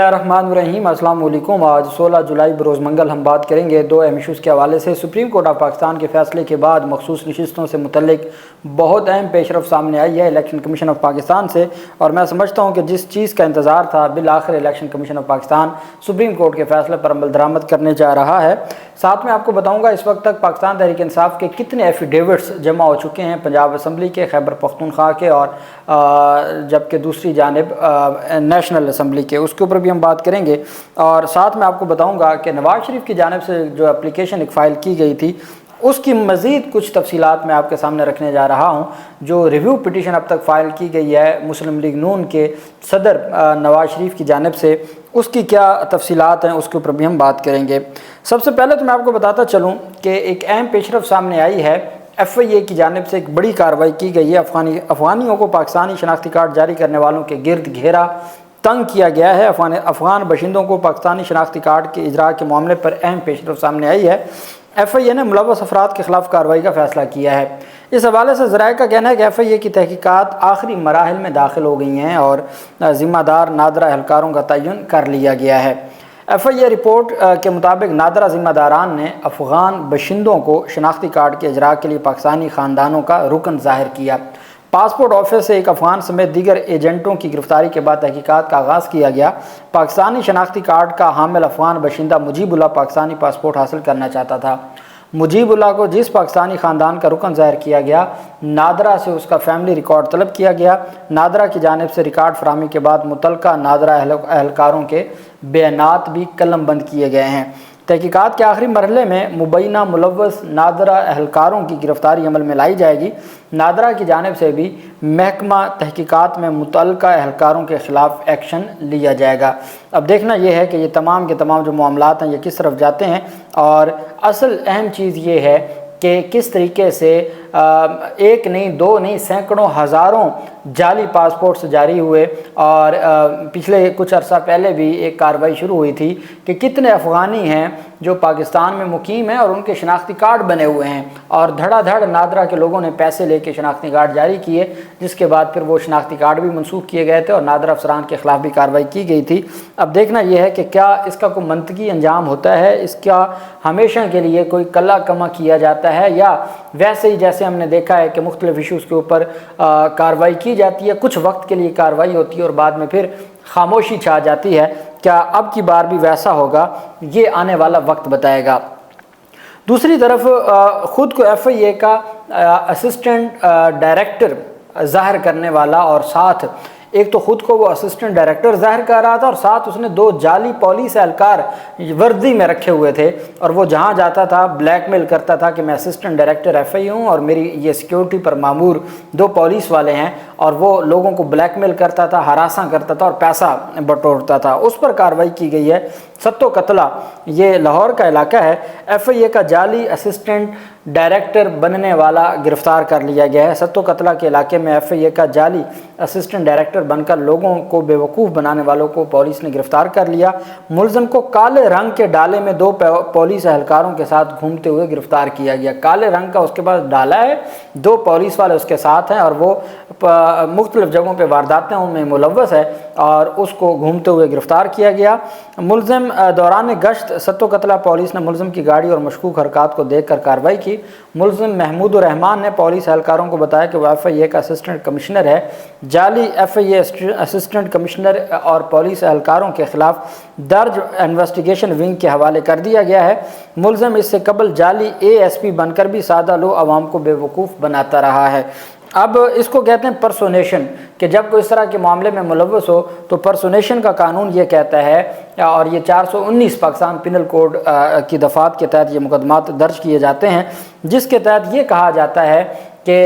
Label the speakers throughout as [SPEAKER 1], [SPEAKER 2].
[SPEAKER 1] रहमान अस्सलाम वालेकुम। आज 16 जुलाई बरोज़ मंगल हम बात करेंगे दो अहम इशूज़ के हवाले से। सुप्रीम कोर्ट ऑफ पाकिस्तान के फैसले के बाद मखसूस नशिस्तों से मुतल्लिक बहुत अहम पेशरफ सामने आई है इलेक्शन कमीशन ऑफ पाकिस्तान से, और मैं समझता हूँ कि जिस चीज़ का इंतज़ार था बिल आखिर election commission of Pakistan supreme court के फैसले पर अमल दरामद करने जा रहा है। साथ में आपको बताऊँगा इस वक्त तक पाकिस्तान तहरीक इंसाफ के कितने एफिडेविट्स जमा हो चुके हैं, पंजाब असम्बली के, खैबर पख्तूनख्वा के और जबकि दूसरी जानिब नेशनल असम्बली के, उसके ऊपर भी हम बात करेंगे। और साथ में आपको बताऊंगा कि नवाज शरीफ की जानिब से जो एप्लीकेशन एक फ़ाइल की गई थी उसकी मज़ीद कुछ तफसीलात मैं आपके सामने रखने जा रहा हूं। जो रिव्यू पिटीशन अब तक फ़ाइल की गई है मुस्लिम लीग नून के सदर नवाज शरीफ की जानिब से, उसकी क्या तफसीलात हैं उसके ऊपर भी हम बात करेंगे। सबसे पहले तो मैं आपको बताता चलूँ कि एक अहम पेशरफ सामने आई है। FIA की जानिब से एक बड़ी कार्रवाई की गई है। अफ़गानियों को पाकिस्तानी शनाख्ती कार्ड जारी करने वालों के गिर्द घेरा तंग किया गया है। अफ़गान बशिंदों को पाकिस्तानी शनाख्ती कार्ड के इजरा के मामले पर अहम पेशरफ सामने आई है। FIA ने मुलव्वस अफराद के ख़िलाफ़ कार्रवाई का फ़ैसला किया है। इस हवाले से ज़राए का कहना है कि FIA की तहकीकात आखिरी मराहिल में दाखिल हो गई हैं और ज़िम्मेदार नादरा एहलकारों का तयन कर लिया गया है। FIA रिपोर्ट के मुताबिक नादरा ज़िम्मेदारान ने अफ़गान बशिंदों को शनाख्ती कार्ड के इजरा के लिए पाकिस्तानी ख़ानदानों का रुकन ज़ाहिर किया। पासपोर्ट ऑफिस से एक अफ़गान समेत दीगर एजेंटों की गिरफ्तारी के बाद तहकीकात का आगाज़ किया गया। पाकिस्तानी शनाख्ती कार्ड का हामिल अफ़गान बशिंदा मुजीबुल्लाह पाकिस्तानी पासपोर्ट हासिल करना चाहता था। मुजीबुल्लाह को जिस पाकिस्तानी ख़ानदान का रुकन ज़ाहिर किया गया, नादरा से उसका फैमिली रिकॉर्ड तलब किया गया। नादरा की जानिब से रिकॉर्ड फराहमी के बाद मुतल्लिका नादरा एहलकारों के बयानात भी कलम बंद किए गए हैं। तहकीकात के आखिरी मरहले में मुबैना मुलव्वस नादरा एहलकारों की गिरफ्तारी अमल में लाई जाएगी। नादरा की जानिब से भी महकमा तहकीकात में मुतल्लिका एहलकारों के ख़िलाफ़ एक्शन लिया जाएगा। अब देखना यह है कि ये तमाम के तमाम जो मामलात हैं ये किस तरफ जाते हैं, और असल अहम चीज़ ये है कि किस तरीके से एक नहीं दो नहीं सैकड़ों हज़ारों जाली पासपोर्ट्स जारी हुए। और पिछले कुछ अरसा पहले भी एक कार्रवाई शुरू हुई थी कि कितने अफ़गानी हैं जो पाकिस्तान में मुकीम हैं और उनके शनाख्ती कार्ड बने हुए हैं, और धड़ाधड़ नादरा के लोगों ने पैसे लेके शनाख्ती कार्ड जारी किए, जिसके बाद फिर वो शनाख्ती कार्ड भी मनसूख किए गए थे और नादरा अफसरान के ख़िलाफ़ भी कार्रवाई की गई थी। अब देखना यह है कि क्या इसका कोई मंतकी अंजाम होता है, इसका हमेशा के लिए कोई कला कमा किया जाता है, या वैसे ही जैसे हमने देखा है कि मुख्तलिफ इशूज़ के ऊपर कार्रवाई की जाती है, कुछ वक्त के लिए कार्रवाई होती है और बाद में फिर खामोशी छा जाती है। क्या अब की बार भी वैसा होगा, ये आने वाला वक्त बताएगा। दूसरी तरफ ख़ुद को FIA का असिस्टेंट डायरेक्टर ज़ाहिर करने वाला, और साथ एक तो ख़ुद को वो असिस्टेंट डायरेक्टर ज़ाहिर कर रहा था और साथ उसने दो जाली पुलिस एहलकार वर्दी में रखे हुए थे, और वो जहाँ जाता था ब्लैकमेल करता था कि मैं असिस्टेंट डायरेक्टर FIA हूँ और मेरी ये सिक्योरिटी पर मामूर दो पुलिस वाले हैं, और वो लोगों को ब्लैकमेल करता था, हरासा करता था और पैसा बटोरता था। उस पर कार्रवाई की गई है। सत्तो कतला ये लाहौर का इलाका है। FIA का जाली असिस्टेंट डायरेक्टर बनने वाला गिरफ़्तार कर लिया गया है। सत्तो कतला के इलाके में FIA का जाली असिस्टेंट डायरेक्टर बनकर लोगों को बेवकूफ़ बनाने वालों को पुलिस ने गिरफ़्तार कर लिया। मुलज़म को काले रंग के डाले में दो पुलिस एहलकारों के साथ घूमते हुए गिरफ़्तार किया गया। काले रंग का उसके पास डाला है, दो पुलिस वाले उसके साथ हैं और वो मुख्तलिफ़ जगहों पर वारदातें उनमें मुलव्वस है, और उसको घूमते हुए गिरफ़्तार किया गया। मुलज़म दौरान गश्त सत्तो कतला पुलिस ने मुलज़म की गाड़ी और मशकूक हरकत को देख कर कार्रवाई की। मुलज़म महमूद रहमान ने पुलिस एहलकारों को बताया कि वह FIA का असिस्टेंट कमिश्नर है। जाली FIA असिस्टेंट कमिश्नर और पुलिस एहलकारों के ख़िलाफ़ दर्ज इन्वेस्टिगेशन विंग के हवाले कर दिया गया है। मुलज़म इससे कबल जाली ASP बनकर भी सादा लो आवाम को बेवकूफ़ बनाता रहा है। अब इसको कहते हैं पर्सोनेशन, कि जब कोई इस तरह के मामले में मुलव्वस हो तो पर्सोनेशन का कानून ये कहता है, और ये 419 पाकिस्तान पिनल कोड की दफ़ात के तहत ये मुकदमात दर्ज किए जाते हैं, जिसके तहत ये कहा जाता है कि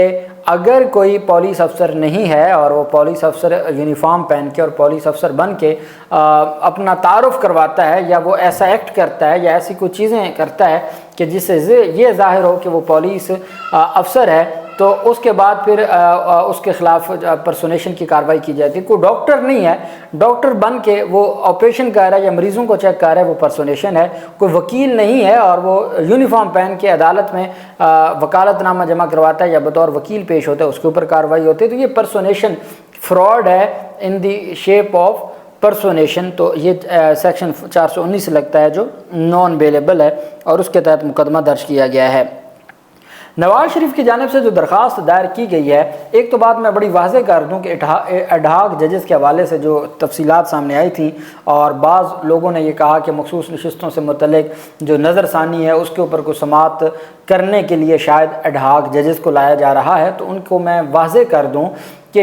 [SPEAKER 1] अगर कोई पुलिस अफसर नहीं है और वो पुलिस अफसर यूनिफॉर्म पहन के और पुलिस अफसर बन के अपना तारुफ करवाता है, या वो ऐसा एक्ट करता है या ऐसी कुछ चीज़ें करता है कि जिससे ये ज़ाहिर हो कि वो पुलिस अफसर है, तो उसके बाद फिर उसके ख़िलाफ़ पर्सोनेशन की कार्रवाई की जाती है। कोई डॉक्टर नहीं है, डॉक्टर बन के वो ऑपरेशन कर रहा है या मरीज़ों को चेक कर रहा है, वो पर्सोनेशन है। कोई वकील नहीं है और वो यूनिफॉर्म पहन के अदालत में वकालतनामा जमा करवाता है या बतौर वकील पेश होता है, उसके ऊपर कार्रवाई होती है, तो ये पर्सोनेशन फ्रॉड है इन दी शेप ऑफ پرسونیشن، تو یہ سیکشن 419 لگتا ہے جو نان بیلیبل ہے، اور اس کے تحت مقدمہ درج کیا گیا ہے۔ نواز شریف کی جانب سے جو درخواست دائر کی گئی ہے، ایک تو بات میں بڑی واضح کر دوں کہ ایڈہاک ججز کے حوالے سے جو تفصیلات سامنے آئی تھیں، اور بعض لوگوں نے یہ کہا کہ مخصوص نشستوں سے متعلق جو نظر ثانی ہے اس کے اوپر کوئی سماعت کرنے کے لیے شاید ایڈہاک ججز کو لایا جا رہا ہے، تو ان کو میں واضح کر دوں کہ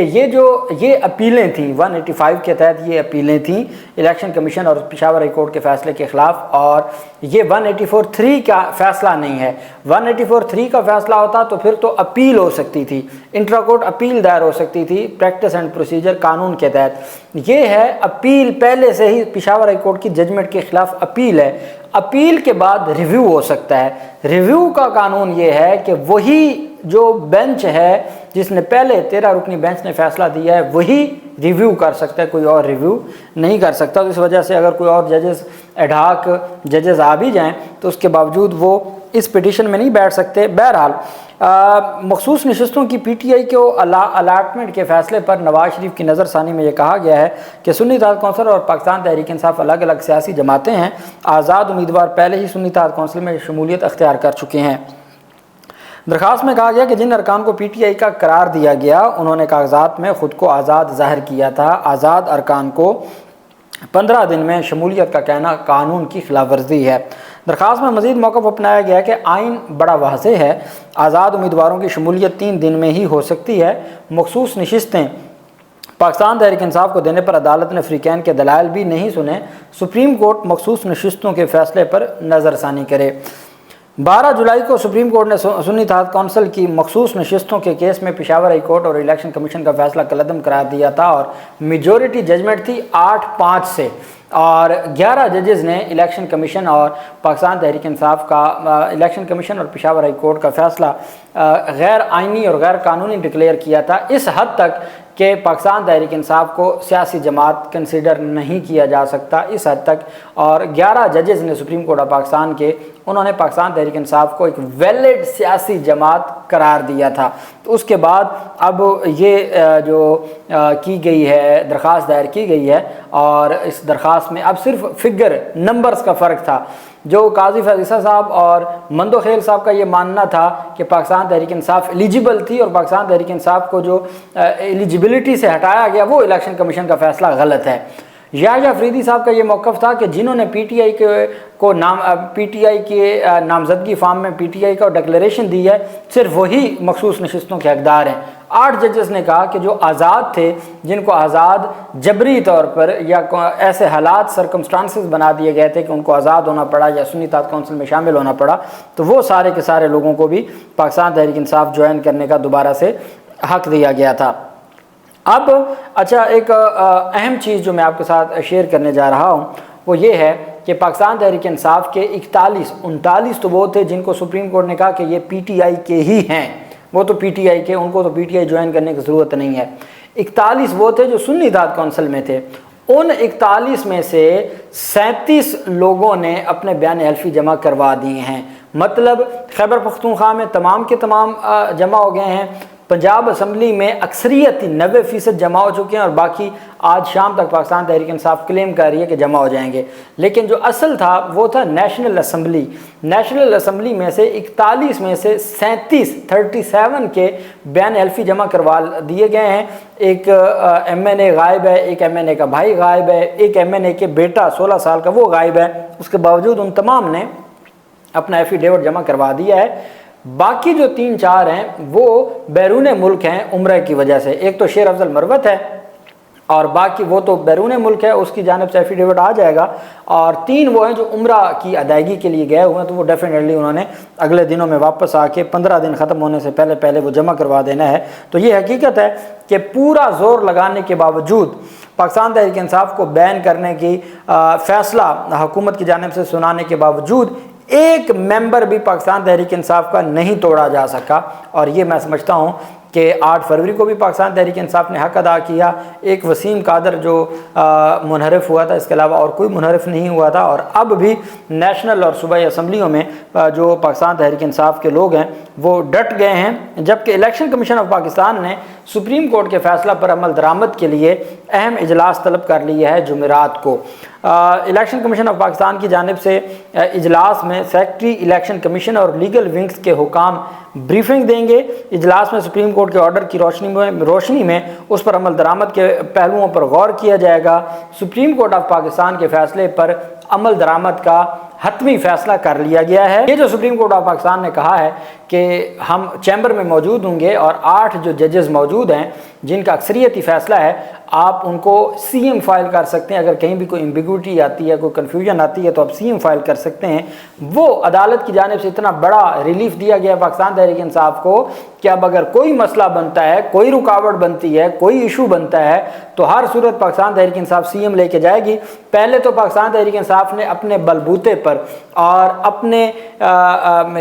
[SPEAKER 1] یہ اپیلیں تھیں 185 کے تحت، یہ اپیلیں تھیں الیکشن کمیشن اور پشاور ہائی کورٹ کے فیصلے کے خلاف، اور یہ 184(3) کا فیصلہ نہیں ہے۔ 184(3) کا فیصلہ ہوتا تو پھر تو اپیل ہو سکتی تھی، انٹرا کورٹ اپیل دائر ہو سکتی تھی پریکٹس اینڈ پروسیجر قانون کے تحت۔ یہ ہے اپیل، پہلے سے ہی پشاور ہائی کورٹ کی ججمنٹ کے خلاف اپیل ہے، اپیل کے بعد ریویو ہو سکتا ہے۔ ریویو کا قانون یہ ہے کہ وہی جو بینچ ہے جس نے پہلے 13 رکنی بینچ نے فیصلہ دیا ہے وہی ریویو کر سکتا ہے، کوئی اور ریویو نہیں کر سکتا۔ تو اس وجہ سے اگر کوئی اور ججز ایڈہاک ججز آ بھی جائیں تو اس کے باوجود وہ اس پٹیشن میں نہیں بیٹھ سکتے۔ بہرحال مخصوص نشستوں کی پی ٹی آئی کو الاٹمنٹ کے فیصلے پر نواز شریف کی نظر ثانی میں یہ کہا گیا ہے کہ سنی اتحاد کونسل اور پاکستان تحریک انصاف الگ الگ سیاسی جماعتیں ہیں، آزاد امیدوار پہلے ہی سنی اتحاد کونسل میں شمولیت اختیار کر چکے ہیں۔ درخواست میں کہا گیا کہ جن ارکان کو پی ٹی آئی کا قرار دیا گیا انہوں نے کاغذات میں خود کو آزاد ظاہر کیا تھا، آزاد ارکان کو 15 دن میں شمولیت کا کہنا قانون کی خلاف ورزی ہے۔ درخواست میں مزید موقف اپنایا گیا کہ آئین بڑا واضح ہے، آزاد امیدواروں کی شمولیت 3 دن میں ہی ہو سکتی ہے۔ مخصوص نشستیں پاکستان تحریک انصاف کو دینے پر عدالت نے فریقین کے دلائل بھی نہیں سنے، سپریم کورٹ مخصوص نشستوں کے فیصلے پر نظر ثانی کرے۔ 12 جولائی کو سپریم کورٹ نے سنی اتحاد کونسل کی مخصوص نشستوں کے کیس میں پشاور ہائی کورٹ اور الیکشن کمیشن کا فیصلہ کالعدم قرار دیا تھا، اور میجورٹی ججمنٹ تھی 8-5 سے، اور 11 ججز نے الیکشن کمیشن اور پاکستان تحریک انصاف کا الیکشن کمیشن اور پشاور ہائی کورٹ کا فیصلہ غیر آئینی اور غیر قانونی ڈکلیئر کیا تھا، اس حد تک کہ پاکستان تحریک انصاف کو سیاسی جماعت کنسیڈر نہیں کیا جا سکتا، اس حد تک۔ اور 11 ججز نے سپریم کورٹ آف پاکستان کے، انہوں نے پاکستان تحریک انصاف کو ایک ویلڈ سیاسی جماعت قرار دیا تھا۔ تو اس کے بعد اب یہ جو کی گئی ہے درخواست دائر کی گئی ہے، اور اس درخواست میں اب صرف فگر نمبرز کا فرق تھا۔ جو قاضی فیض عیسیٰ صاحب اور مندو خیل صاحب کا یہ ماننا تھا کہ پاکستان تحریک انصاف ایلیجیبل تھی، اور پاکستان تحریک انصاف کو جو ایلیجیبلٹی سے ہٹایا گیا وہ الیکشن کمیشن کا فیصلہ غلط ہے۔ یحییٰ فریدی صاحب کا یہ موقف تھا کہ جنہوں نے پی ٹی آئی کے نامزدگی فارم میں پی ٹی آئی کا ڈکلیریشن دی ہے صرف وہی مخصوص نشستوں کے حقدار ہیں۔ 8 ججز نے کہا کہ جو آزاد تھے، جن کو آزاد جبری طور پر یا ایسے حالات سرکمسٹانسز بنا دیے گئے تھے کہ ان کو آزاد ہونا پڑا یا سنی اتحاد کونسل میں شامل ہونا پڑا، تو وہ سارے کے سارے لوگوں کو بھی پاکستان تحریک انصاف جوائن کرنے کا دوبارہ سے حق دیا گیا تھا۔ اب اچھا، ایک اہم چیز جو میں آپ کے ساتھ شیئر کرنے جا رہا ہوں وہ یہ ہے کہ پاکستان تحریک انصاف کے 39 تو وہ تھے جن کو سپریم کورٹ نے کہا کہ یہ پی ٹی آئی کے ہی ہیں، وہ تو پی ٹی آئی کے، ان کو تو پی ٹی آئی جوائن کرنے کی ضرورت نہیں ہے۔ 41 وہ تھے جو سنی اتحاد کونسل میں تھے، ان 41 میں سے 37 لوگوں نے اپنے بیان حلفی جمع کروا دیے ہیں، مطلب خیبر پختونخوا میں تمام کے تمام جمع ہو گئے ہیں، پنجاب اسمبلی میں اکثریت 90% جمع ہو چکے ہیں، اور باقی آج شام تک پاکستان تحریک انصاف کلیم کر رہی ہے کہ جمع ہو جائیں گے۔ لیکن جو اصل تھا وہ تھا نیشنل اسمبلی میں سے 41 میں سے 37 کے بیان حلفی جمع کروا دیے گئے ہیں۔ ایک ایم این اے غائب ہے، ایک ایم این اے کا بھائی غائب ہے، ایک ایم این اے کے بیٹا 16 سال کا وہ غائب ہے، اس کے باوجود ان تمام نے اپنا ایفیڈیوٹ جمع کروا دیا ہے۔ باقی جو 3-4 ہیں وہ بیرون ملک ہیں عمرہ کی وجہ سے، ایک تو شیر افضل مروت ہے، اور باقی وہ تو بیرون ملک ہے، اس کی جانب سے ایفیڈیوٹ آ جائے گا، اور 3 وہ ہیں جو عمرہ کی ادائیگی کے لیے گئے ہوئے ہیں، تو وہ ڈیفینیٹلی انہوں نے اگلے دنوں میں واپس آ کے 15 دن ختم ہونے سے پہلے وہ جمع کروا دینا ہے۔ تو یہ حقیقت ہے کہ پورا زور لگانے کے باوجود پاکستان تحریک انصاف کو بین کرنے کی فیصلہ حکومت کی جانب سے سنانے کے باوجود ایک ممبر بھی پاکستان تحریک انصاف کا نہیں توڑا جا سکا، اور یہ میں سمجھتا ہوں کہ 8 फरवरी को भी पाकिस्तान तहरीक इंसाफ ने हक अदा किया, एक वसीम कादर जो मुनहरफ हुआ था, इसके अलावा और कोई मुनहरफ नहीं हुआ था, और अब भी नेशनल और सूबाई असम्बलियों में जो पाकिस्तान तहरीक इंसाफ के लोग हैं वो डट गए हैं। जबकि इलेक्शन कमीशन ऑफ पाकिस्तान ने सुप्रीम कोर्ट के फैसला पर अमल दरामद के लिए अहम इजलास तलब कर लिया है जुमेरात को। इलेक्शन कमीशन ऑफ पाकिस्तान की जानिब से इजलास में सेक्रेटरी इलेक्शन कमीशन और लीगल विंग्स के हुकाम ब्रीफिंग देंगे। इजलास में सुप्रीम कोर्ट के ऑर्डर की रोशनी में उस पर अमल दरामद के पहलुओं पर गौर किया जाएगा। सुप्रीम कोर्ट ऑफ पाकिस्तान के फैसले पर अमल दरामद का हतमी फैसला कर लिया गया है। ये जो सुप्रीम कोर्ट ऑफ पाकिस्तान ने कहा है कि हम चैम्बर में मौजूद होंगे और 8 जो जजेस मौजूद हैं जिनका अक्सरियती फैसला है, आप उनको सीएम फाइल कर सकते हैं। अगर कहीं भी कोई एम्बिग्विटी आती है, कोई कन्फ्यूजन आती है, तो आप सीएम फाइल कर सकते हैं। वो अदालत की जानिब से इतना बड़ा रिलीफ दिया गया पाकिस्तान तहरीक इंसाफ को कि अब अगर कोई मसला बनता है, कोई रुकावट बनती है, कोई इशू बनता है, तो हर सूरत पाकिस्तान तहरीक इंसाफ सीएम लेके जाएगी। पहले तो पाकिस्तान तहरीक इंसाफ ने अपने बलबूते पर और अपने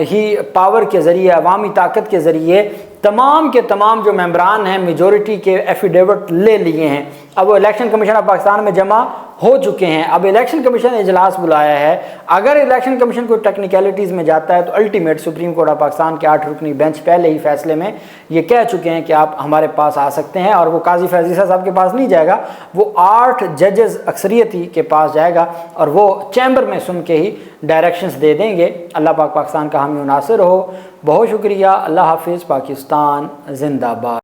[SPEAKER 1] ही पावर के ज़रिए, अवामी ताकत के ज़रिए तमाम के तमाम जो मेंबरान हैं मेजॉरिटी के एफिडेविट ले लिए हैं। अब वो इलेक्शन कमीशन ऑफ पाकिस्तान में जमा हो चुके हैं। अब इलेक्शन कमीशन ने इजलास बुलाया है। अगर इलेक्शन कमीशन कोई टेक्निकलिटीज़ में जाता है तो ultimate supreme court of Pakistan के 8 रुकनी बेंच पहले ही फैसले में ये कह चुके हैं कि आप हमारे पास आ सकते हैं, और वो काजी फैज़ ईसा साहब के पास नहीं जाएगा, वो 8 जजेस अक्सरियती के पास जाएगा और वो चैम्बर में सुन के ही डायरेक्शंस दे देंगे। अल्लाह पाक पाकिस्तान का हामी नासिर हो। बहुत शुक्रिया। अल्लाह हाफिज़। पाकिस्तान जिंदाबाद।